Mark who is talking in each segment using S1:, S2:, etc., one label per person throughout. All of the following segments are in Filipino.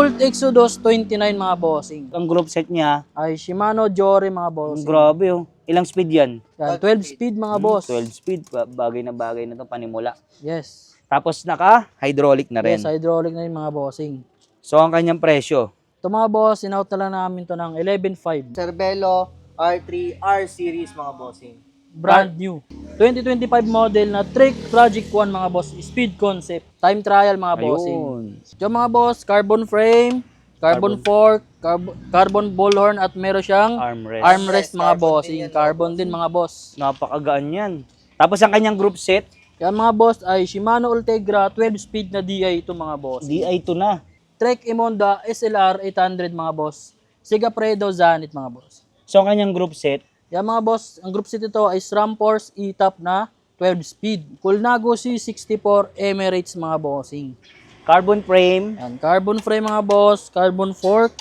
S1: Colt Exodus 29 mga bossing.
S2: Ang group set niya,
S1: Ay Shimano Jory mga bossing.
S2: grabe oh. Ilang speed yan?
S1: Yan, 12 speed mga boss.
S2: 12 speed. Bagay na to, panimula.
S1: Yes.
S2: Tapos naka-hydraulic na rin.
S1: Yes, hydraulic na yung mga bossing.
S2: So, ang kanyang presyo,
S1: Ito mga boss, in-out na lang namin to ng 11.5.
S3: Cervelo R3 R series mga bossing.
S1: Brand new. 2025 model na Trek Project 1 mga boss. Speed concept. Time trial mga bossing.
S2: ayun.
S1: Ito mga boss, carbon frame, carbon fork, carbon bullhorn at meron siyang
S2: Armrest.
S1: armrest mga
S3: Carbon
S1: bossing.
S3: din yan,
S1: Carbon din mga boss.
S2: Napakagaan yan. Tapos ang kanyang group set,
S1: Kaya mga boss ay Shimano Ultegra 12 speed na DI ito mga boss.
S2: DI2 na.
S1: Trek Emonda SLR 800 mga boss. Sigafredo Zanit mga boss.
S2: So, ang kanyang group set,
S1: Kaya mga boss, ang group set ito ay SRAM Force E-Top na 12 speed. Colnago C64 Emirates mga bossing.
S2: carbon frame,
S1: Yan, carbon frame mga boss, carbon fork.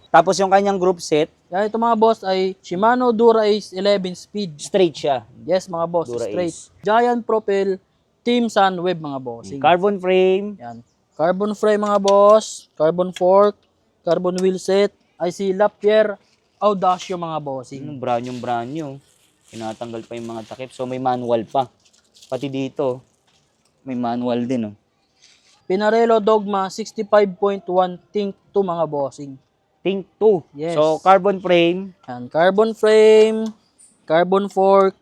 S2: tapos yung kanyang group set,
S1: Kaya ito mga boss ay Shimano Dura Ace 11 speed.
S2: straight siya.
S1: Yes mga boss,
S2: Dura
S1: straight.
S2: Ace.
S1: Giant Propel Team Sunweb mga bossing.
S2: Carbon frame,
S1: Yan. Carbon frame mga boss, carbon fork, carbon wheel set, IC Lapierre Audacio mga bossing.
S2: brand new. Tinatanggal pa yung mga takip. So, may manual pa. Pati dito, may manual din. Oh.
S1: Pinarello Dogma 65.1 Think 2 mga bossing.
S2: Think 2.
S1: Yes.
S2: So, carbon frame,
S1: Yan, carbon frame, carbon fork,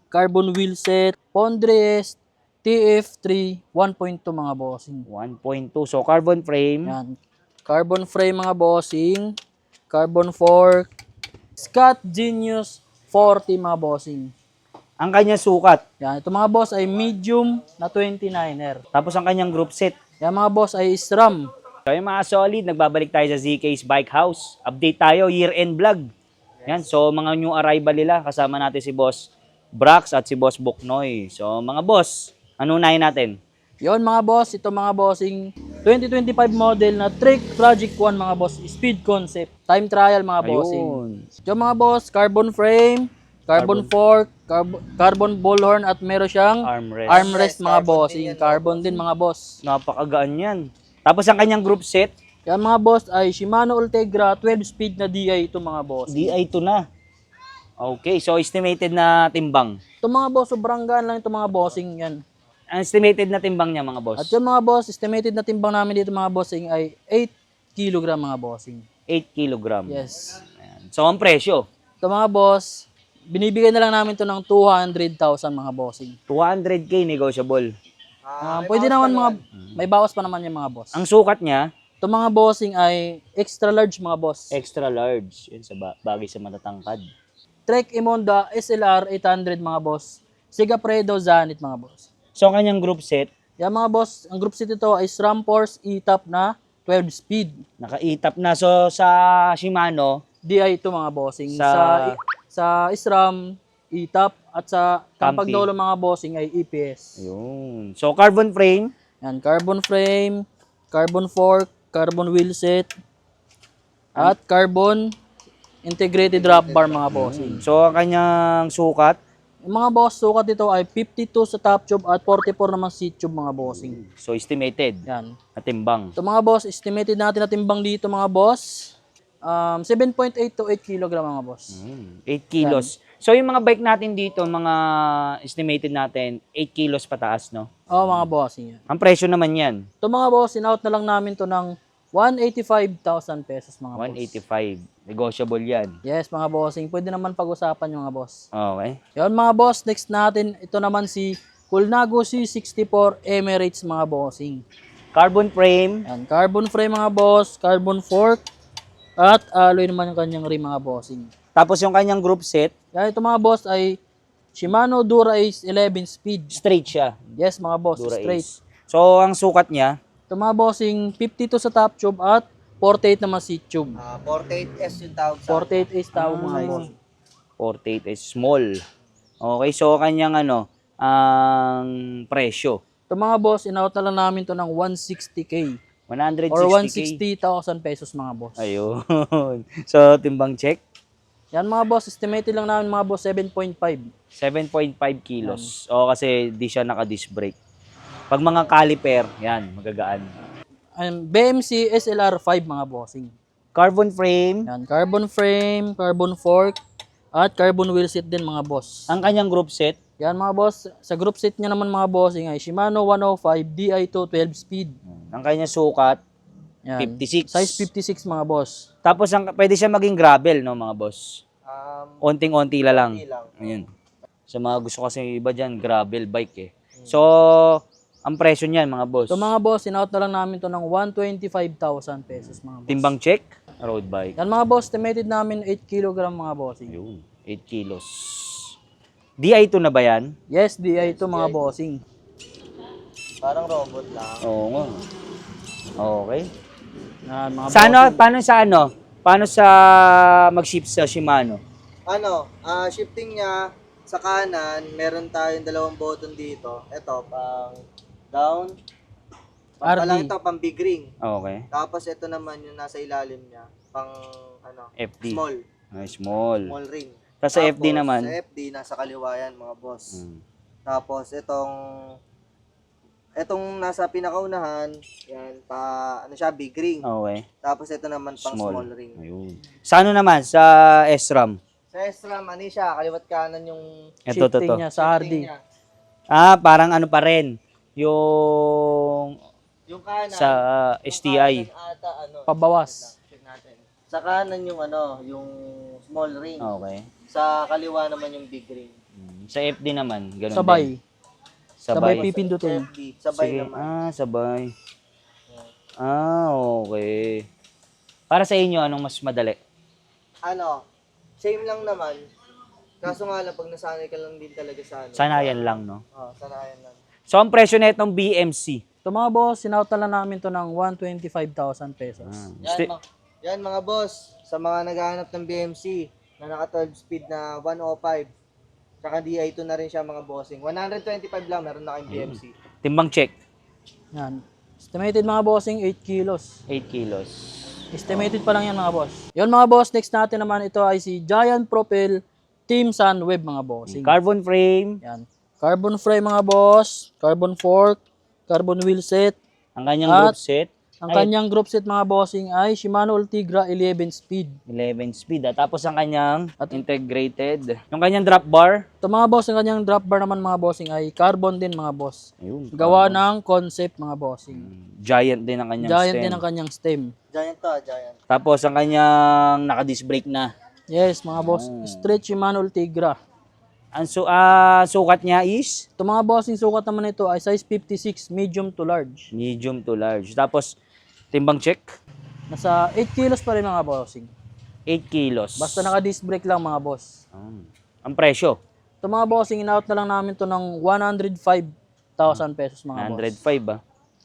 S1: carbon wheel set, Pondres TF3 1.2 mga bossing.
S2: 1.2. So, carbon frame,
S1: Yan. Carbon frame mga bossing, carbon fork, Scott Genius 40 mga bossing.
S2: ang kanyang sukat.
S1: Yan, ito mga boss ay medium na 29er.
S2: Tapos, ang kanyang group set.
S1: Yan mga boss ay SRAM.
S2: So, yung mga solid, nagbabalik tayo sa ZK's Bike House. Update tayo, year-end vlog. Yan. So, mga new arrival nila. Kasama natin si Boss Brax at si Boss Buknoy. So, mga boss, ano unahin natin?
S1: Yon mga boss, ito mga bossing 2025 model na Trek Project 1 mga boss, speed concept, time trial mga bossing.
S2: Ayun.
S1: Ito mga boss, carbon frame, carbon fork, carbon bullhorn at meron siyang
S2: Armrest.
S1: armrest mga
S3: Carbon
S1: bossing.
S3: din yan,
S1: Carbon din mga boss.
S2: Napakagaan yan. Tapos, ang kanyang group set,
S1: Kaya mga boss ay Shimano Ultegra 12 speed na DI ito mga boss.
S2: DI2 na. Okay, so estimated na timbang.
S1: Ito mga boss, sobrang gaan lang ito mga bossing yan.
S2: Ang estimated na timbang niya, mga boss?
S1: At yung mga boss, estimated na timbang namin dito mga bossing ay 8 kg mga bossing.
S2: 8 kilogram.
S1: Yes.
S2: Ayan. So, ang presyo,
S1: Ito mga boss, binibigay na lang namin to ng 200,000 mga bossing.
S2: 200K negotiable.
S1: Pwede naman mga, may bawas pa naman yung mga boss.
S2: Ang sukat niya,
S1: Ito mga bossing ay extra large mga boss.
S2: extra large. Yun, sa bagay sa matatangkad.
S1: Trek Emonda SLR 800 mga boss. Sigafredo Zanit mga boss.
S2: So, ang kanyang group set,
S1: Yan mga boss, ang group set ito ay SRAM Force E-Top na 12 speed.
S2: naka-etap na. So, sa Shimano,
S1: DI ito mga bossing.
S2: Sa-
S1: Sa SRAM E-Top at sa
S2: Camping.
S1: Tampagdolo mga bossing ay EPS.
S2: yun. So, carbon frame,
S1: Yan, carbon frame, carbon fork, carbon wheel set, at carbon integrated drop bar mga bossing.
S2: so, ang kanyang sukat,
S1: Yung mga boss, sukat dito ay 52 sa top tube at 44 naman seat tube mga bossing.
S2: so estimated
S1: Yan.
S2: na timbang.
S1: Ito mga boss, estimated natin na timbang dito mga boss. 7.8 to 8 kg mga boss.
S2: 8 kilos. So, yung mga bike natin dito, mga estimated natin, 8 kilos pataas, no?
S1: Oo mga bossing yan.
S2: Ang presyo naman yan,
S1: Ito mga boss, in-out na lang namin to ng 185,000 pesos mga boss.
S2: 185. Negotiable yan.
S1: Yes mga bossing, pwede naman pag-usapan yung mga boss.
S2: Okay.
S1: Yon mga boss, next natin, ito naman si Colnago C64 Emirates mga bossing.
S2: Carbon frame,
S1: Yan, carbon frame mga boss, carbon fork, at alloy naman yung kanyang rim mga bossing.
S2: tapos yung kanyang group set,
S1: Yan, ito mga boss ay Shimano Dura Ace 11 speed.
S2: straight siya.
S1: Yes mga boss,
S2: Dura
S1: straight.
S2: Ace. So, ang sukat niya,
S1: Ito mga bossing, 52 sa top tube at 48 naman seat tube.
S3: 48S yung tawag sa
S1: 48 is tawag mga boss.
S2: 48 is small. Okay, so kanyang ang presyo,
S1: Ito mga boss, in-out na lang namin to ng 160k
S2: 160K.
S1: or 160,000 pesos mga boss.
S2: Ayun. So, timbang check,
S1: Yan mga boss, estimated lang namin mga boss 7.5.
S2: 7.5 kilos. O, kasi di siya naka-disc brake. Pag mga caliper, yan, magagaan.
S1: BMC SLR5 mga bossing.
S2: Carbon frame.
S1: Yan, carbon frame, carbon fork, at carbon wheel set din mga boss.
S2: Ang kanyang group set.
S1: Yan mga boss, sa group set niya naman mga bossing ay Shimano 105 Di2 12 speed.
S2: Ang kanyang sukat,
S1: Yan.
S2: 56.
S1: Size 56 mga boss.
S2: Tapos pwede siya maging gravel, no mga boss? Onting-onti lang.
S3: Konti lang.
S2: Ayun. Sa mga gusto kasi iba dyan, gravel bike eh. So, ang presyo niyan mga boss.
S1: So mga boss, in-out na lang namin to ng 125,000 pesos mga boss.
S2: Timbang check, road bike.
S1: Yan mga boss, estimated namin 8 kg mga bossing.
S2: Ayun, 8 kilos. Di2 na ba yan?
S1: Yes, DI ito mga bossing.
S3: Parang robot lang.
S2: Oo nga. Okay.
S1: Yan mga
S2: Sa ano,
S1: bossing.
S2: paano sa mag-ship sa Shimano?
S3: Shifting niya sa kanan, meron tayong dalawang button dito. Ito, pang down.
S1: RD.
S3: Ito, pang big ring.
S2: Okay.
S3: Tapos ito naman yung nasa ilalim niya, pang
S2: FD.
S3: small,
S2: Ay, small.
S3: small ring.
S2: Tapos sa FD naman.
S3: Sa FD, nasa kaliwa yan mga boss.
S2: Hmm.
S3: Tapos itong nasa pinakaunahan, yan, siya, big ring.
S2: Okay.
S3: Tapos ito naman pang small ring.
S2: Ayun. Sa ano naman? Sa SRAM?
S3: Sa SRAM, siya, kaliwat kanan yung
S2: Ito,
S1: Shifting niya sa
S3: shifting
S1: RD.
S3: niya.
S2: Parang ano pa rin. Yung
S3: Yung kanan,
S2: sa STI.
S3: kanan ata,
S1: Pabawas.
S3: check natin. Sa kanan yung yung small ring.
S2: Okay.
S3: Sa kaliwa naman yung big ring.
S2: Sa FD naman, ganun
S1: Sabay.
S2: din.
S1: Sabay
S2: Sabay.
S1: pipindutin.
S3: FD, sabay
S2: Sige.
S3: naman.
S2: Sabay. Okay. Para sa inyo, anong mas madali?
S3: Same lang naman. Kaso nga lang, pag nasanay ka lang din talaga sa
S2: Sanayan lang, no?
S3: sanayan lang.
S2: So, ang presyo na itong BMC.
S1: Ito mga boss, sinauta lang namin to ng 125,000 pesos.
S3: Yan mga boss, sa mga naghahanap ng BMC na naka 12 speed na 105, tsaka Di2 na rin siya mga bossing. 125 lang, meron na kayong BMC.
S2: Timbang check.
S1: Yan. Estimated mga bossing 8 kilos.
S2: 8 kilos.
S1: Estimated pa lang yan mga boss. Yun mga boss, next natin naman ito ay si Giant Propel Team Sunweb mga bossing.
S2: Carbon frame.
S1: Yan. Carbon frame mga boss, carbon fork, carbon wheel set.
S2: Ang kanyang
S1: At
S2: group set.
S1: Ang kanyang group set mga bossing ay Shimano Ultegra 11 speed.
S2: 11 speed. Tapos ang kanyang integrated. Yung kanyang drop bar.
S1: Ito mga boss, ang kanyang drop bar naman mga bossing ay carbon din mga boss.
S2: Ayun.
S1: Gawa ng concept mga bossing.
S2: Giant din ang kanyang
S1: Giant
S2: stem.
S1: din ang kanyang stem.
S3: Giant to, giant.
S2: Tapos ang kanyang naka-disc brake na.
S1: Yes mga boss, straight Shimano Ultegra.
S2: Ang sukat niya is
S1: Ito mga bossing, sukat naman ito ay size 56, medium to large.
S2: medium to large. Tapos timbang check.
S1: Nasa 8 kilos pa rin mga bossing.
S2: 8 kilos.
S1: Basta naka-disc brake lang mga boss.
S2: Ang presyo.
S1: Ito mga bossing, in-out na lang namin to ng 105,000 pesos mga boss.
S2: 105 ba?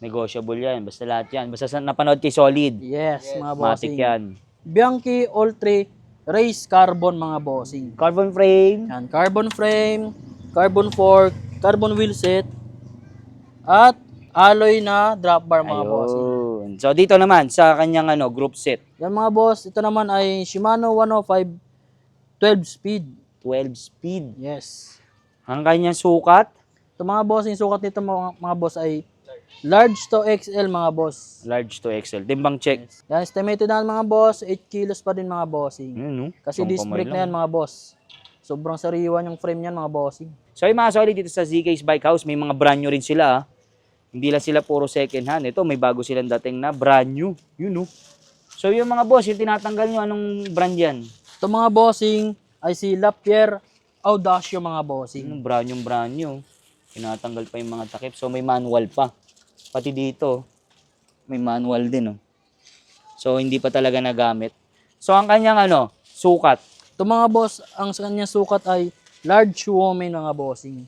S2: Negotiable yan. Basta lahat yan. Basta napanood kay Solid.
S1: Yes, mga
S2: Matic
S1: bossing.
S2: yan.
S1: Bianchi All-3 Race Carbon mga bossing.
S2: Carbon frame.
S1: Yan, carbon frame, carbon fork, carbon wheel set, at alloy na drop bar mga bossing.
S2: Ayun. So dito naman sa kanyang group set.
S1: Yan mga boss, ito naman ay Shimano 105 12 speed.
S2: 12 speed.
S1: Yes.
S2: Ang kanyang sukat.
S1: Ito mga bossing, sukat nito mga boss ay large to XL mga boss.
S2: Large to XL. Timbang check.
S1: Yan, estimated na mga boss, 8 kilos pa din mga bossing.
S2: Ayun, no?
S1: Kasi disc brake na yan mga boss. Sobrang sariwan yung frame niyan mga bossing.
S2: So yung mga Solid dito sa ZK's Bike House, may mga brand new rin sila. Hindi lang sila puro second hand. Ito, may bago silang dating na brand new. Yun, no? So yung mga boss, yung tinatanggal nyo, anong brand yan?
S1: Ito mga bossing ay si Lapierre Audacio mga bossing.
S2: Yung brand new. Tinatanggal pa yung mga takip. So may manual pa. Pati dito, may manual din. Oh. So hindi pa talaga nagamit. So ang kanyang sukat.
S1: Ito mga boss, ang sa kanyang sukat ay large woman mga bossing.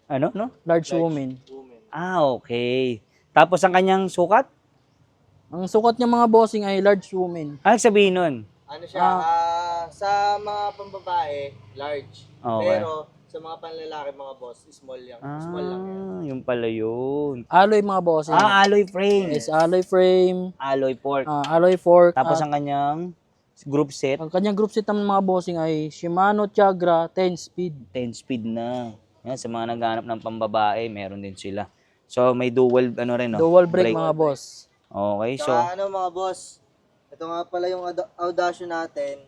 S2: Ano? No?
S1: Large woman.
S2: Okay. Tapos ang kanyang sukat?
S1: Ang sukat niya mga bossing ay large woman.
S2: Ano sabihin nun?
S3: Sa mga pambabae, large.
S2: Okay.
S3: Pero sa mga panlalaki, mga boss, small lang. Small lang yan.
S2: Yung pala yun.
S1: Alloy mga bossing.
S2: Alloy frame.
S1: Yes, alloy frame,
S2: Alloy fork.
S1: alloy fork.
S2: Tapos
S1: at
S2: ang kanyang group set,
S1: ang kanyang group set naman mga bossing ay Shimano Tiagra 10 speed.
S2: 10 speed na. Yan, sa mga naghahanap ng pambabae, meron din sila. So may dual rin, no?
S1: Dual brake mga boss.
S2: Okay, so
S3: Saka ano mga boss, ito nga pala yung Audacio natin.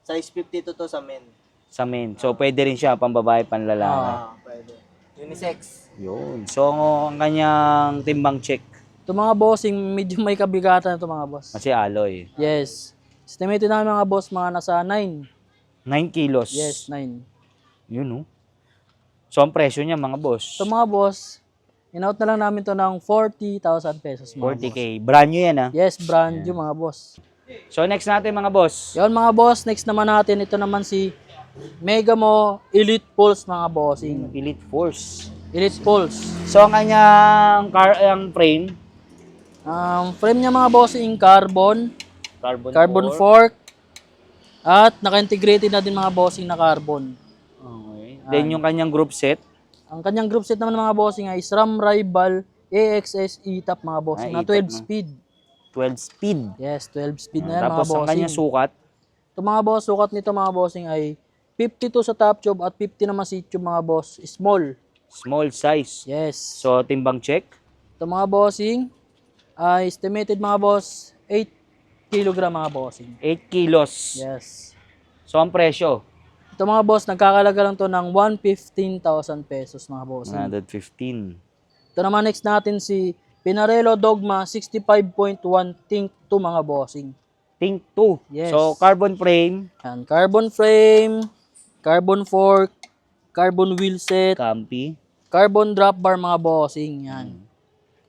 S3: Size 52 to sa men.
S2: sa men. So pwede rin siya pambabae, panlalaki.
S3: Pwede. Unisex.
S2: Yun. So ang kanyang timbang check
S1: Ito mga bossing, medyo may kabigatan ito mga boss.
S2: kasi alloy.
S1: Yes. Estimated namin mga boss, mga nasa 9.
S2: 9 kilos.
S1: Yes, 9.
S2: Yun, no? So ang presyo niya mga boss,
S1: Ito mga boss, in-out na lang namin to ng 40,000 pesos mga
S2: 40k. Brand new yan, ha?
S1: Yes, brand new mga boss.
S2: So next natin mga boss.
S1: Yun mga boss, next naman natin, ito naman si Megamo Elite Pulse mga bossing.
S2: Elite Force.
S1: Elite Pulse.
S2: So ang kanyang ang frame,
S1: Frame niya mga bossing, carbon
S2: carbon
S1: fork, at naka-integrated na din mga bossing na carbon.
S2: Okay. Then yung kanyang group set,
S1: Ang kanyang group set naman ng mga bossing ay SRAM Rival AXS E-Top mga bossing na
S2: E-Top
S1: 12
S2: na.
S1: speed.
S2: 12 speed.
S1: Yes, 12 speed na yan mga
S2: Tapos ang
S1: bossing.
S2: kanyang sukat,
S1: Ito mga boss, sukat nito mga bossing ay 52 sa top tube at 50 naman sa tube mga boss. Small.
S2: small size.
S1: Yes.
S2: So timbang check,
S1: Ito mga bossing ay estimated mga boss 8 kilogram mga bossing.
S2: 8 kilos.
S1: Yes.
S2: So ang presyo,
S1: Ito mga boss, nagkakalaga lang to ng 115,000 pesos mga bossing.
S2: 115.
S1: Ito naman next natin si Pinarello Dogma 65.1 Think 2 mga bossing.
S2: Think 2.
S1: Yes.
S2: So carbon frame,
S1: Yan, carbon frame, carbon fork, carbon wheel set,
S2: Campi.
S1: carbon drop bar mga bossing. Yan.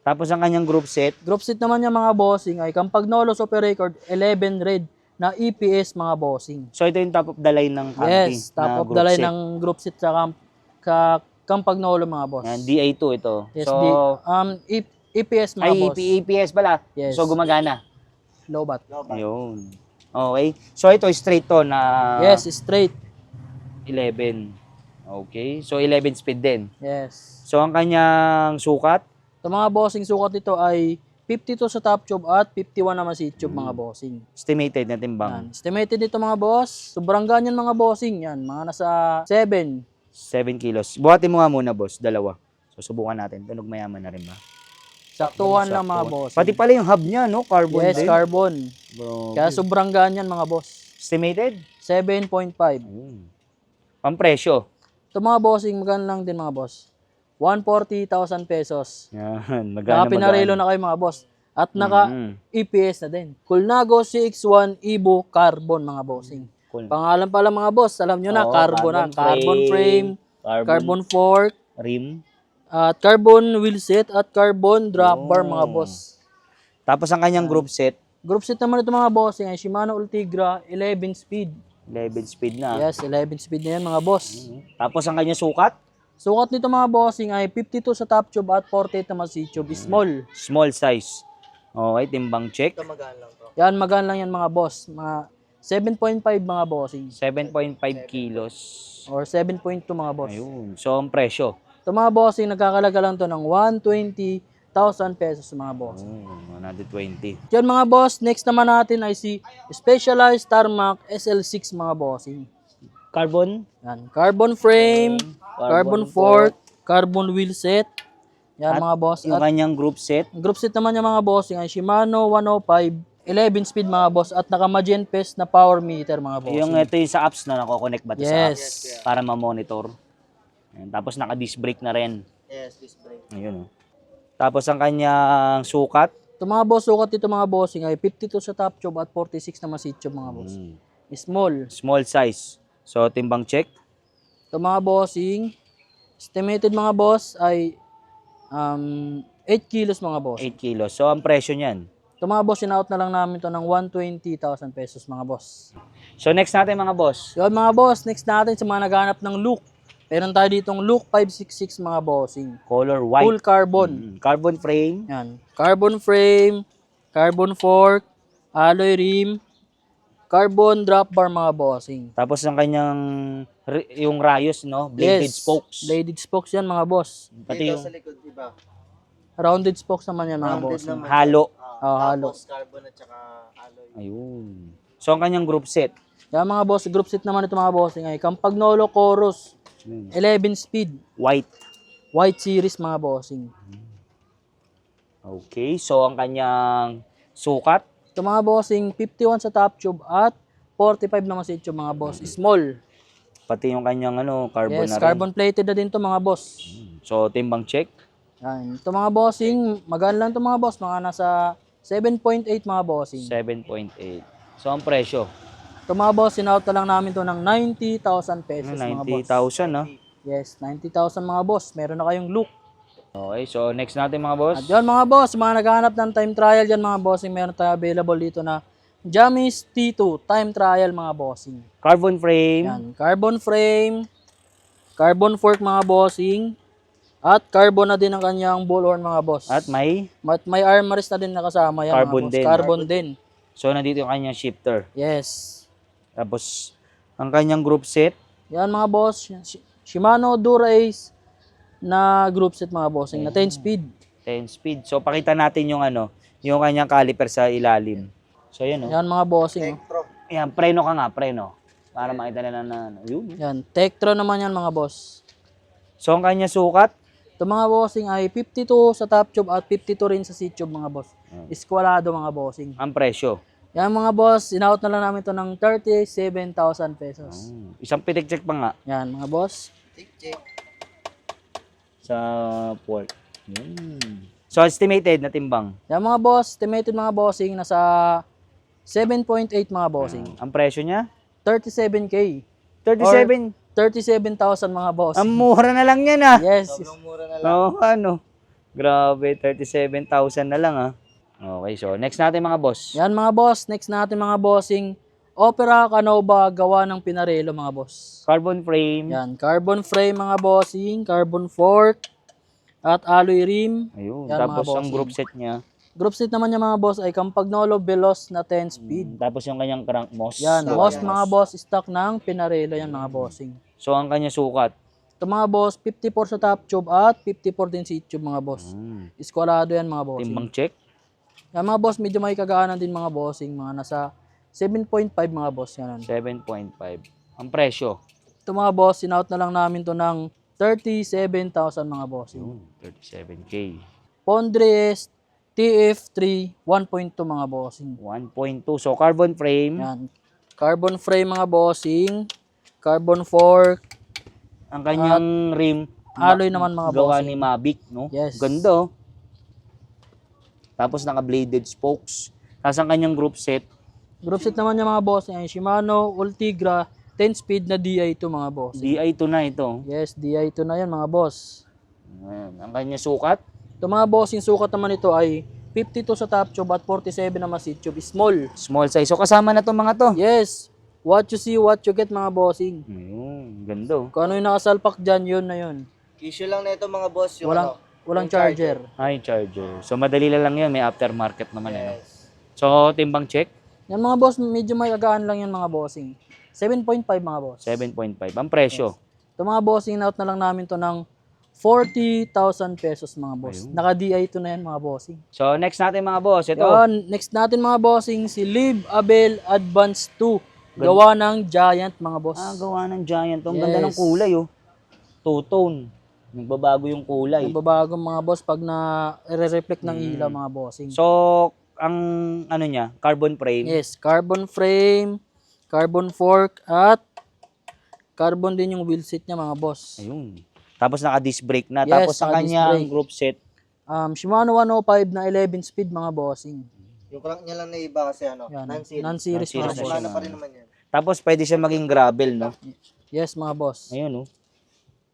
S2: Tapos ang kanyang group set,
S1: Group set naman yung mga bossing ay Campagnolos Super Record 11 red na EPS mga bossing.
S2: so ito yung top of the line ng Campi.
S1: Yes, top
S2: na
S1: of
S2: group
S1: the line
S2: set.
S1: ng group set sa Campagnolo mga boss.
S2: Yan, DA2 ito.
S1: Yes,
S2: so,
S1: EPS mga
S2: ay,
S1: boss.
S2: EPS pala.
S1: Yes.
S2: So, gumagana.
S1: Low bat.
S2: Ayun. Okay. So, ito, straight to na
S1: Yes, straight.
S2: 11. Okay. So, 11 speed din.
S1: Yes.
S2: So, ang kanyang sukat,
S1: Sa mga bossing sukat nito ay 52 sa top tube at 51 naman sa tube mga bossing.
S2: estimated na timbang,
S1: Yan. Estimated dito mga boss. Sobrang ganyan mga bossing. Yan, mga nasa 7.
S2: 7 kilos. Buhatin mo nga muna, boss. Dalawa. So, subukan natin. Tunog mayaman na rin ba?
S1: Saktuhan lang mga boss.
S2: Pati pala yung hub niya, no? Carbon
S1: Yes,
S2: din.
S1: carbon.
S2: Bro.
S1: Kaya sobrang ganyan mga boss.
S2: Estimated?
S1: 7.5.
S2: Ang presyo.
S1: Ito mga bossing, maganda lang din mga boss. 140,000 pesos.
S2: Yan.
S1: Naka Pinarello na kayo mga boss. At naka EPS na din. Culnago CX1 Evo Carbon mga bossing.
S2: Cool.
S1: Pangalan pala mga boss, alam nyo na,
S2: Oo,
S1: carbon na. Carbon frame, carbon fork,
S2: rim.
S1: at carbon wheel set, at carbon drop bar mga boss.
S2: Tapos ang kanyang group set,
S1: Group set naman ito mga bossing ay Shimano Ultegra 11 speed.
S2: 11 speed na.
S1: Yes, 11 speed na yan mga boss.
S2: Tapos ang kanyang sukat,
S1: Sukat nito mga bossing ay 52 sa top tube at 48 naman sa tube. Small.
S2: small size. Okay, timbang check.
S3: Ito magaan lang to.
S1: Yan, magaan lang yan mga boss. Mga 7.5 mga bossing.
S2: 7.5 kilos.
S1: Or 7.2 mga boss.
S2: Ayun. So, ang presyo.
S1: Ito mga bossing, nagkakalaga lang to ng 120,000 pesos mga boss.
S2: 120.
S1: Yan mga boss, next naman natin ay si Specialized Tarmac SL6 mga bossing.
S2: Carbon.
S1: Yan, carbon frame, carbon fork, carbon wheel set. Yan
S2: At
S1: mga boss.
S2: Yung
S1: At
S2: kanyang group set.
S1: group set naman yung mga bossing ay Shimano 105 11 speed mga boss at naka Magenpes na power meter mga bossing.
S2: Yung ito yung sa apps na nako-connect ba ito sa apps?
S1: Yes.
S2: Para ma-monitor. Ayan. Tapos naka-disc brake na rin.
S3: Yes, disc brake.
S2: Ayun. Tapos ang kanyang sukat.
S1: Ito mga boss, sukat dito mga bossing ay 52 sa top tube at 46 naman sa tube mga boss. Small.
S2: Small size. So, timbang check.
S1: Ito mga bossing, estimated mga boss ay 8 kilos mga boss.
S2: 8 kilos. So, ang presyo niyan.
S1: Ito mga boss, in-out na lang namin to ng 120,000 pesos mga boss.
S2: So, next natin mga boss.
S1: Yun mga boss, next natin sa mga naghanap ng look. Meron tayo ditong look 566 mga bossing.
S2: Color white.
S1: Full carbon.
S2: Carbon frame.
S1: Yan. Carbon frame, carbon fork, alloy rim, carbon drop bar mga bossing.
S2: Tapos ang kanyang yung rayos, no? Bladed spokes.
S1: Bladed spokes yan mga boss.
S2: Pati
S3: Dito
S2: yung
S3: sa likod, iba.
S1: Rounded spokes naman yan mga
S3: Rounded
S1: bossing.
S3: naman.
S2: halo.
S1: Halo.
S3: Tapos carbon at saka alloy.
S2: Ayun. So, ang kanyang group set.
S1: Yan mga boss, group set naman ito mga bossing ay Campagnolo Chorus 11 speed.
S2: White.
S1: White series mga bossing.
S2: Okay, so ang kanyang sukat,
S1: Ito mga bossing, 51 sa top tube at 45 naman sa tube mga boss. Small.
S2: pati yung kanyang carbon
S1: Yes,
S2: na rin.
S1: carbon plated na din to mga boss.
S2: So, timbang check.
S1: Yan. Ito mga bossing, magaan lang to mga boss. Mga nasa 7.8 mga bossing.
S2: 7.8. So, ang presyo,
S1: Ito mga boss, sinout na lang namin to ng 90,000 pesos mga boss.
S2: 90,000 no?
S1: Yes, 90,000 mga boss. Meron na kayong look.
S2: Okay, so next natin mga boss.
S1: At yun mga boss, mga naghahanap ng time trial dyan mga bossing, meron tayo available dito na Jamis T2 time trial mga bossing.
S2: Carbon frame.
S1: Yan, carbon frame, carbon fork mga bossing, at carbon na din ang kanyang bullhorn mga boss.
S2: At may,
S1: May armrest na din nakasama yan
S2: Carbon
S1: mga boss.
S2: din.
S1: Carbon din.
S2: so nandito yung kanyang shifter.
S1: Yes.
S2: Tapos, ang kanyang group set.
S1: Yan mga boss, Shimano Dura-Ace na group set mga bossing na 10 speed.
S2: 10 speed. So, pakita natin yung yung kanyang caliper sa ilalim. So, yan
S1: Yan mga bossing.
S3: Electro.
S2: Yan, preno ka nga, preno. Para makita nila na, yun.
S1: Yan, Tektro naman yan mga boss.
S2: So, ang kanyang sukat,
S1: Ito mga bossing ay 52 sa top tube at 52 rin sa seat tube mga boss. Eskwalado mga bossing.
S2: ang presyo.
S1: Yan mga boss, in-out na lang namin ito ng 37,000 pesos.
S2: Isang pitik check pa nga
S1: Yan mga boss.
S3: Check.
S2: sa port. So, estimated na timbang.
S1: Yan mga boss, estimated mga bossing nasa 7.8 mga bossing.
S2: Ang presyo niya,
S1: 37K.
S2: 37.
S1: 37,000 mga boss.
S2: Ang mura na lang yan ah.
S1: Yes.
S3: Sobrang mura na lang.
S2: Oh, grabe, 37,000 na lang ah. Okay, so next natin mga boss.
S1: Yan mga boss, next natin mga bossing. Opera Canova gawa ng Pinarello mga boss.
S2: Carbon frame.
S1: Yan, carbon frame mga bossing, carbon fork, at alloy rim.
S2: Ayun,
S1: Yan,
S2: tapos
S1: mga
S2: ang
S1: bossing.
S2: group set niya.
S1: Group set naman niya mga boss ay Campagnolo Veloz na 10 speed.
S2: Tapos yung kanyang crank moss.
S1: Yan,
S3: Stock
S1: most
S3: yan.
S1: mga boss stock ng Pinarello yan mga bossing.
S2: So ang kanyang sukat.
S1: Ito mga boss, 54 sa top tube at 54 din sa tube mga boss. Eskwalado yan mga bossing.
S2: Timbang check.
S1: Yan mga boss, medyo may kagaanan din mga bossing. Mga nasa 7.5 mga boss. Yan.
S2: 7.5. Ang presyo.
S1: Ito mga boss, sinout na lang namin to ng 37,000 mga bossing.
S2: 37K.
S1: Pondres TF3 1.2 mga bossing.
S2: 1.2. So carbon frame.
S1: Yan. Carbon frame mga bossing. Carbon fork.
S2: Ang kanyang rim.
S1: Alloy naman mga
S2: gawa
S1: bossing.
S2: ni Mavic, no?
S1: Yes.
S2: Ganda oh. Tapos naka-bladed spokes. Tapos ang kanyang group set.
S1: Group set naman niya mga bossing ay Shimano Ultigra 10 speed na DI2 mga bossing.
S2: DI2 na ito.
S1: Yes, DI2 na yan mga boss.
S2: Ayan. Ang kanyang sukat.
S1: Ito mga bossing sukat naman ito ay 52 sa top tube at 47 naman sa tube. Small.
S2: Small size. So kasama na itong mga to.
S1: Yes. What you see, what you get mga bossing.
S2: Ayun. Ganda oh.
S1: Kung ano yung nakasalpak dyan, yun na yun.
S3: Issue lang na ito mga boss. Yung
S1: Walang
S3: yung
S1: charger.
S2: High charger. So madali lang yan. May aftermarket naman.
S3: Yes.
S2: So timbang check.
S1: Yan mga boss, medyo may kagaan lang yan mga bossing. 7.5 mga boss.
S2: 7.5. Ang presyo.
S1: Ito mga bossing, out na lang namin to ng 40,000 pesos mga boss. Naka-DI2 na yan mga bossing.
S2: So next natin mga boss. Ito.
S1: Yan, next natin mga bossing, si Live Abel Advance 2. Gawa ng Giant mga boss.
S2: Gawa ng Giant. Ang
S1: Yes.
S2: ganda ng kulay oh. Two-tone. Nagbabago yung kulay.
S1: Nagbabago mga boss pag na-reflect ng ilaw mga bossing.
S2: So, ang niya, carbon frame.
S1: Yes, carbon frame, carbon fork, at carbon din yung wheel set niya mga boss.
S2: Ayun. Tapos naka-disc brake na.
S1: Yes,
S2: Tapos ang
S1: naka-disc
S2: kanyang
S1: brake.
S2: group set.
S1: Shimano 105 na 11 speed mga bossing.
S3: Yung crank niya lang na iba kasi
S1: Yan,
S3: non-series.
S1: non-series mga
S2: Non-series na
S1: boss.
S2: siya.
S3: Wala pa rin naman yan.
S2: Tapos pwede siya maging gravel, no?
S1: Yes mga boss.
S2: Ayun, oh.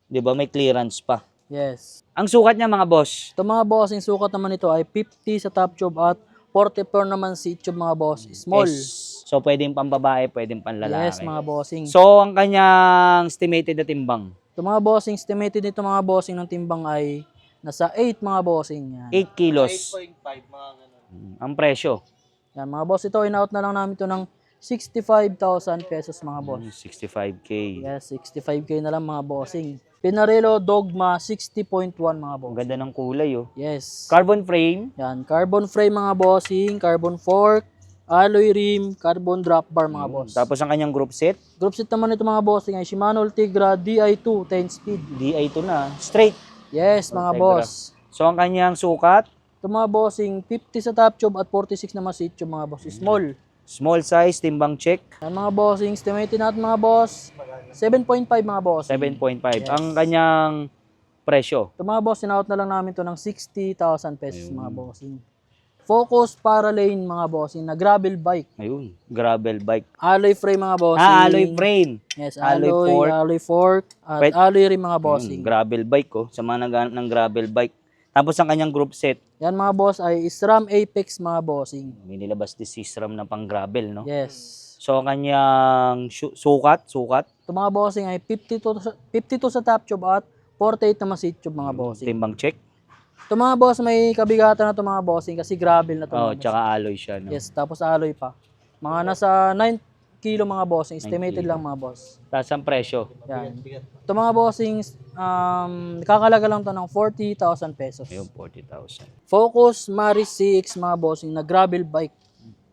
S2: 'Di ba may clearance pa.
S1: Yes.
S2: Ang sukat niya mga boss.
S1: Ito mga bossing, sukat naman ito ay 50 sa top tube at 44 naman sa tube mga boss. Small.
S2: S. So pwedeng pambabae, pwedeng panlalaki.
S1: Yes mga bossing.
S2: So ang kanyang estimated na timbang,
S1: Ito mga bossing, estimated nito mga bossing ng timbang ay nasa 8 mga bossing. Yan.
S2: 8 kilos.
S3: 8.5 mga ganun.
S2: Ang presyo,
S1: Yan mga boss, ito in-out na lang namin ito ng 65,000 pesos mga boss.
S2: 65K.
S1: Yes, 65K na lang mga bossing. Pinarello Dogma 60.1 mga
S2: Ang
S1: boss.
S2: ganda ng kulay, oh.
S1: Yes.
S2: Carbon frame,
S1: Yan, carbon frame mga bossing, carbon fork, alloy rim, carbon drop bar mga boss.
S2: tapos ang kanyang group set,
S1: Group set naman ito mga bossing ay Shimano Ultigra DI2 10 speed.
S2: DI2 na, straight.
S1: Yes mga
S2: Ultigra.
S1: boss.
S2: So ang kanyang sukat,
S1: Ito mga bossing, 50 sa top tube at 46 na masit tube mga boss. Small.
S2: Small size, timbang check,
S1: Yan mga bossing, estimated natin mga boss, 7.5 mga boss.
S2: 7.5. Ang kanyang presyo.
S1: Ito mga boss, in-out na lang namin to ng 60,000 pesos mga bossing. Focus para lane mga bossing na gravel bike.
S2: Ayun, gravel bike.
S1: Alloy frame mga bossing.
S2: Alloy frame.
S1: Yes,
S2: alloy
S1: alloy,
S2: fork.
S1: alloy fork, at
S2: Pwede-
S1: alloy rim mga bossing.
S2: Gravel bike ko, sa mga naghanap ng gravel bike. Tapos ang kanyang group set,
S1: Yan mga boss ay SRAM Apex mga bossing.
S2: may nilabas din si SRAM na pang gravel, no?
S1: Yes.
S2: So ang kanyang sukat,
S1: Ito mga bossing ay 52 sa top tube at 48 na masit tube mga bossing.
S2: timbang check.
S1: Ito mga boss may kabigatan na ito mga bossing kasi gravel na ito.
S2: Oh,
S1: mga boss.
S2: tsaka alloy siya, no?
S1: Yes, tapos alloy pa. Mga nasa 9 kilo mga bossing. Estimated
S2: 9 kilo.
S1: lang mga boss.
S2: Tapos ang presyo,
S1: Yan. Ito mga bossing, kakalaga lang to ng 40,000 pesos.
S2: ayun, 40,000.
S1: Focus Maris CX mga bossing na gravel bike.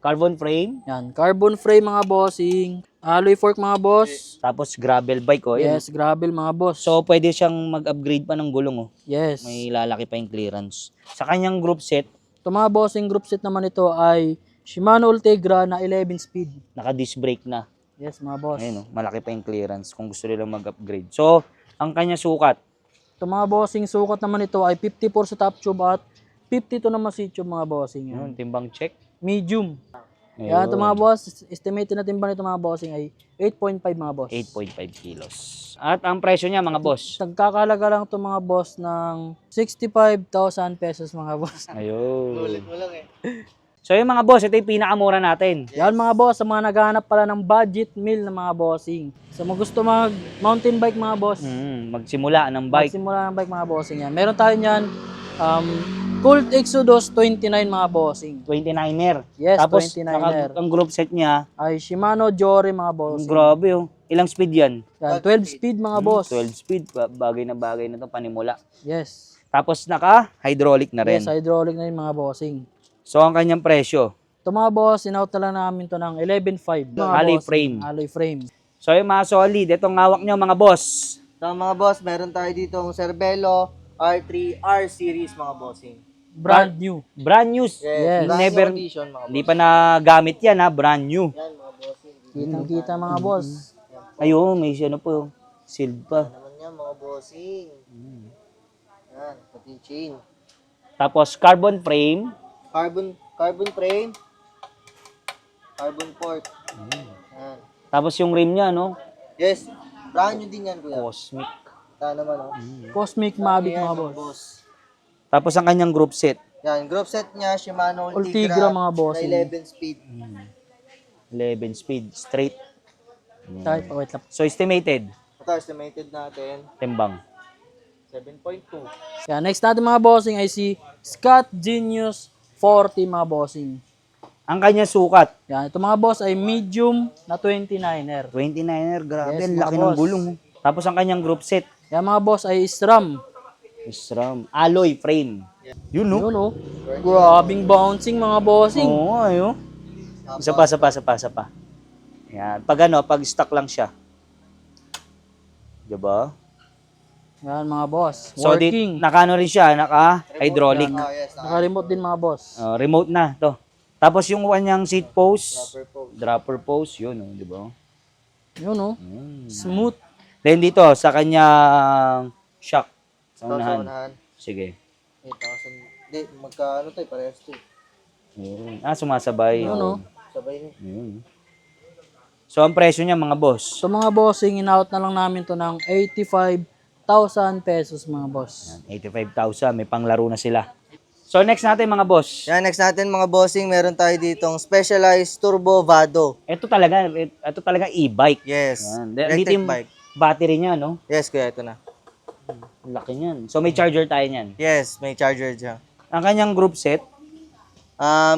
S2: Carbon frame,
S1: Yan, carbon frame mga bossing. Alloy fork mga boss.
S2: tapos gravel bike, oh. Ayun.
S1: Yes, gravel mga boss.
S2: So pwede siyang mag-upgrade pa ng gulong, oh.
S1: yes.
S2: May lalaki pa yung clearance. Sa kanyang group set,
S1: Ito mga bossing group set naman ito ay Shimano Ultegra na 11 speed.
S2: naka-disc brake na.
S1: Yes mga boss.
S2: Ayun, oh, malaki pa yung clearance kung gusto nilang mag-upgrade. So, ang kanya sukat,
S1: Ito mga bossing sukat naman ito ay 54 sa top tube at 52 na masit tube mga bossing. Yan.
S2: yun, timbang check.
S1: Medium.
S2: Ayun,
S1: Yan ito mga boss, estimated na timbang nito mga bossing ay 8.5 mga boss.
S2: 8.5 kilos. At ang presyo niya, mga boss,
S1: Nagkakalaga lang ito mga boss ng 65,000 pesos mga boss.
S2: ayun.
S3: Ulit mo lang eh.
S2: So yung mga boss, ito yung pinakamura natin.
S1: Yan mga boss, sa mga naghahanap pala ng budget meal na mga bossing. Sa mga gusto mag mountain bike mga boss,
S2: Magsimula ng bike.
S1: magsimula ng bike mga bossing yan. Meron tayo niyan, Colt Exodus 29 mga bossing.
S2: 29er.
S1: Yes,
S2: Tapos
S1: 29er.
S2: ang group set niya,
S1: Ay Shimano Jory mga
S2: ang
S1: bossing.
S2: grabe oh. Ilang speed yan?
S1: Yan, 12 speed mga boss.
S2: 12 speed. Bagay na to, panimula.
S1: Yes.
S2: Tapos naka-hydraulic na rin.
S1: Yes, hydraulic na yung mga bossing.
S2: So ang kanyang presyo,
S1: Ito mga boss, in-out na lang namin to ng 11.5. Mga
S2: Alloy
S1: bossing.
S2: frame.
S1: Alloy frame.
S2: so yung mga solid, itong hawak nyo mga boss.
S3: So mga boss, meron tayo dito ang Cervelo R3 R series mga bossing.
S1: Brand new.
S2: Brand new.
S1: Yes.
S3: brand new
S2: Never,
S3: edition mga
S2: hindi
S3: boss.
S2: pa nagamit yan ha, brand new.
S3: Yan mga bossing.
S1: Kitang-kita mga boss.
S2: Ayun, may ano po, sealed pa.
S3: Naman yan mga bossing. Yan, pati yung chain.
S2: Tapos carbon frame,
S3: Carbon frame. Carbon fork. Yan.
S2: tapos yung rim niya, no?
S3: Yes, brand new din yan kuya.
S2: Cosmic.
S3: Ito naman oh.
S1: Cosmic Mavic
S3: Yan,
S1: mga boss.
S2: Tapos ang kanyang group set,
S3: Yan, group set niya, Shimano
S1: Ultegra,
S3: Ultegra
S1: mga bossing.
S3: na 11 speed.
S2: 11 speed, straight.
S1: Type, wait lang.
S2: So estimated,
S3: Ito, estimated natin,
S2: timbang.
S3: 7.2.
S1: Yan, next natin mga bossing ay si Scott Genius 40 mga bossing.
S2: Ang kanyang sukat,
S1: Yan, ito mga boss ay medium na 29er.
S2: 29er, grabe,
S1: Yes,
S2: ang
S1: mga
S2: laki ng
S1: boss.
S2: gulong. Tapos ang kanyang group set,
S1: Yan mga boss ay SRAM.
S2: SRAM, alloy frame. Yun, no?
S1: Yun oh. Grabing bouncing mga bossing.
S2: Oo, ayun. Isa pa. Yan, pag stock lang siya. Diba?
S1: Yan mga boss.
S2: So,
S1: Working.
S2: naka-ano rin siya, naka-hydraulic.
S3: Oh, yes,
S1: Naka-remote din mga boss.
S2: Remote na, to. Tapos yung kanyang seat post,
S3: purple.
S2: dropper post, yun, oh, di ba?
S1: Yun oh. Smooth.
S2: Then dito, sa kanyang shock, sa
S3: Ito, sa
S2: unahan.
S3: unahan.
S2: Sige.
S3: 8,000. Hindi, magkaano tayo, parehas to.
S2: Yun. Sumasabay.
S1: Yun oh.
S3: Sabay niyo.
S2: Yun. So, ang presyo niya, mga boss,
S1: So mga bossing, in-out na lang namin to ng 85,000 pesos mga boss.
S2: 85,000, may panglaro na sila. So, next natin, mga boss.
S3: Yan, next natin mga bossing, meron tayo ditong Specialized Turbo Vado.
S2: Ito talaga e-bike.
S3: Yes,
S2: Yan. Dito
S3: electric
S2: yung
S3: bike.
S2: battery niya, no?
S3: Yes, kuya, ito na.
S2: Ang laki niyan. So, may charger tayo niyan.
S3: Yes, may charger dyan.
S2: Ang kanyang group set,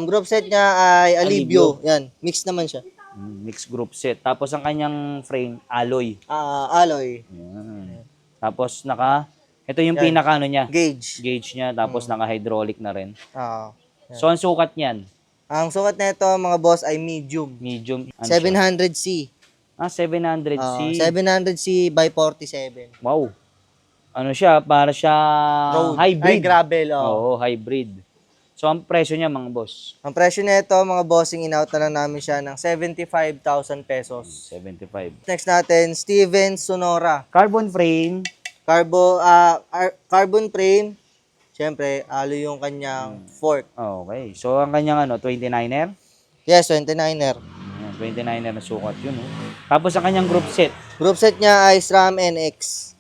S3: Group set niya ay Alivio. Yan, mix naman siya.
S2: mixed group set. Tapos, ang kanyang frame, alloy.
S3: Alloy.
S2: Yan. Tapos, ito yung
S3: Yan.
S2: pinaka-ano niya,
S3: Gauge.
S2: gauge niya. Tapos, naka-hydraulic na rin.
S3: Ah.
S2: So, ang sukat niyan,
S3: Ang sukat nito mga boss ay medium.
S2: medium. Ano siya?
S3: 700C.
S2: 700C.
S3: 700C by 47.
S2: Wow. Ano siya? Para siya
S3: Road.
S2: hybrid.
S3: Ay, gravel. Oh.
S2: Oo, hybrid. So, ang presyo niya, mga boss,
S3: Ang presyo nito, mga bossing, in-out na lang namin siya ng 75,000 pesos.
S2: 75.
S3: Next natin, Steven Sonora.
S2: Carbon frame,
S3: Carbon frame. Siyempre, alo yung kanyang fork.
S2: okay. So, ang kanyang 29er.
S3: Yes, 29er.
S2: Ayan, 29er na sukat yun. Oh. Tapos, ang kanyang group set.
S3: Group set niya ay SRAM NX.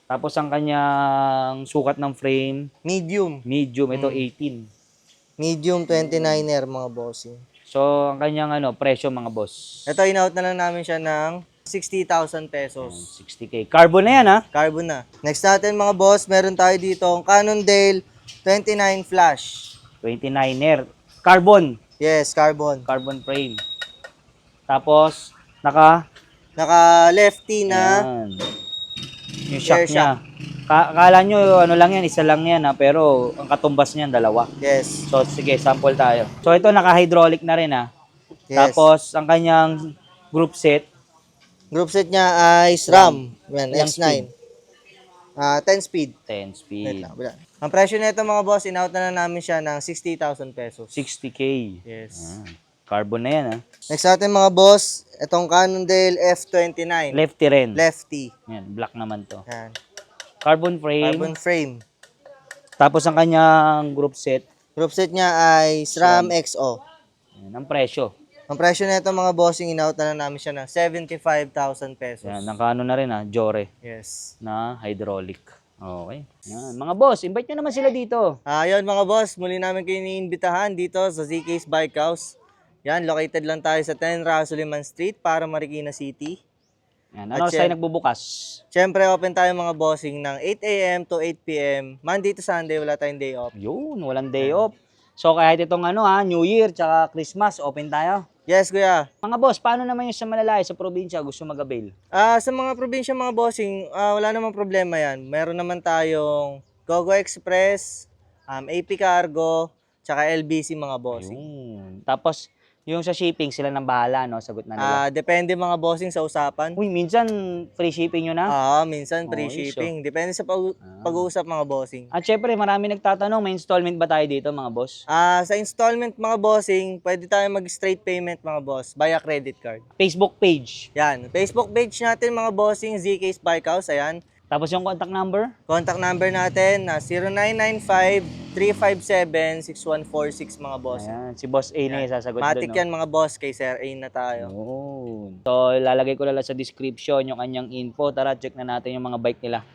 S2: Tapos, ang kanyang sukat ng frame,
S3: Medium.
S2: medium. Ito, 18.
S3: Medium 29er, mga bossing.
S2: So, ang kanyang presyo, mga boss.
S3: Ito, in-out na lang namin siya ng 60,000 pesos.
S2: 60K. Carbon na yan, ha?
S3: Carbon na. Next natin, mga boss, meron tayo dito ang Cannondale 29 Flash.
S2: 29er. Carbon.
S3: Yes, carbon.
S2: Carbon frame. Tapos, naka
S3: Naka-lefty na.
S2: Yan. Yung shock
S3: Air
S2: niya. Akala nyo, lang yan, isa lang yan, ha? Pero, ang katumbas niyan, dalawa.
S3: Yes.
S2: So, sige, sample tayo. So, ito, naka-hydraulic na rin, ha?
S3: Yes.
S2: Tapos, ang kanyang group set,
S3: Group set niya ay SRAM. Yan,
S2: Ilang
S3: X9. 10 speed.
S2: 10
S3: Wait
S2: speed.
S3: lang, wala. Ang presyo nito, mga boss, in-out na lang namin siya ng 60,000 pesos.
S2: 60K.
S3: Yes.
S2: Carbon na yan, ha?
S3: Next natin, mga boss, itong Cannondale F29.
S2: Lefty rin.
S3: Lefty.
S2: Yan, black naman to.
S3: Yan.
S2: Carbon frame.
S3: Carbon frame.
S2: Tapos, ang kanyang group set,
S3: Group set niya ay SRAM XO.
S2: yan, ang presyo.
S3: Ang presyo nito, mga bossing, in-out na lang namin siya ng 75,000 pesos.
S2: Yan, nakaano na rin, ha? Jore
S3: Yes.
S2: na hydraulic. Okay. Yan. Mga boss, invite nyo naman sila dito.
S3: Ayun, mga boss, muli namin kayo iniimbitahan dito sa ZK's Bike House. Yan, located lang tayo sa 10 Rasuliman Street para Marikina City.
S2: Yan. Ano
S3: At
S2: tayo nagbubukas?
S3: Siyempre, open tayo mga bossing ng 8 a.m. to 8 p.m. Monday to Sunday, wala tayong day off.
S2: Yun, walang day off. So kahit itong New Year tsaka Christmas, open tayo.
S3: Yes, kuya.
S2: Mga boss, paano naman yung sa malalayo, sa probinsya, gusto mag-avail?
S3: Sa mga probinsya, mga bossing, wala namang problema yan. Meron naman tayong GoGo Express, AP Cargo, tsaka LBC, mga bossing.
S2: Yun. Tapos, yung sa shipping, sila nang bahala, no? Sagot na nila.
S3: Depende mga bossing sa usapan.
S2: Uy, minsan, free shipping yun, ha?
S3: Minsan free
S2: Okay,
S3: shipping. Depende sa pag-uusap, mga bossing.
S2: At syempre, marami nagtatanong, may installment ba tayo dito, mga boss?
S3: Sa installment, mga bossing, pwede tayo mag-straight payment, mga boss, via credit card.
S2: Facebook page.
S3: Yan. Facebook page natin, mga bossing, ZK's Bike House. Ayan.
S2: Tapos yung contact number?
S3: Contact number natin na 0995-357-6146, mga bossing.
S2: Ayan, si Boss A na yung sasagot
S3: Matik
S2: doon.
S3: yan, mga boss. Kay Sir A na tayo.
S2: Yun. So, ilalagay ko lang sa description yung kanyang info. Tara, check na natin yung mga bike nila.